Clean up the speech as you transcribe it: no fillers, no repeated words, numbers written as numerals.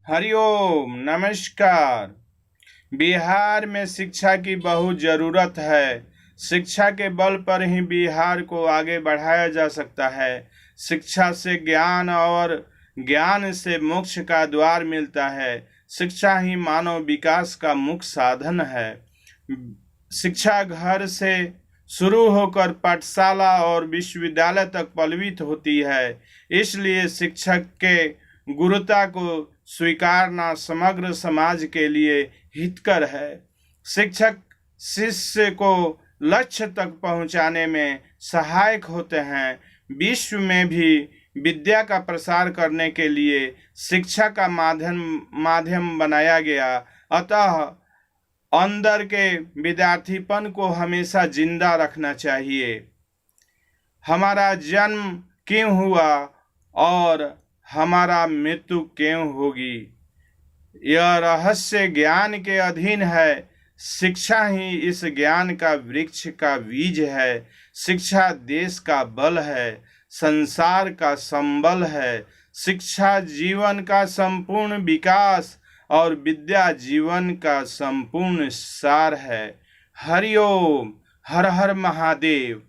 हरिओम नमस्कार। बिहार में शिक्षा की बहुत ज़रूरत है। शिक्षा के बल पर ही बिहार को आगे बढ़ाया जा सकता है। शिक्षा से ज्ञान और ज्ञान से मोक्ष का द्वार मिलता है। शिक्षा ही मानव विकास का मुख्य साधन है। शिक्षा घर से शुरू होकर पाठशाला और विश्वविद्यालय तक पल्लवित होती है। इसलिए शिक्षक के गुरुता को स्वीकारना समग्र समाज के लिए हितकर है। शिक्षक शिष्य को लक्ष्य तक पहुंचाने में सहायक होते हैं। विश्व में भी विद्या का प्रसार करने के लिए शिक्षा का माध्यम बनाया गया। अतः अंदर के विद्यार्थीपन को हमेशा जिंदा रखना चाहिए। हमारा जन्म क्यों हुआ और हमारा मृत्यु क्यों होगी, यह रहस्य ज्ञान के अधीन है। शिक्षा ही इस ज्ञान का वृक्ष का बीज है। शिक्षा देश का बल है, संसार का संबल है। शिक्षा जीवन का संपूर्ण विकास और विद्या जीवन का संपूर्ण सार है। हरिओम। हर हर महादेव।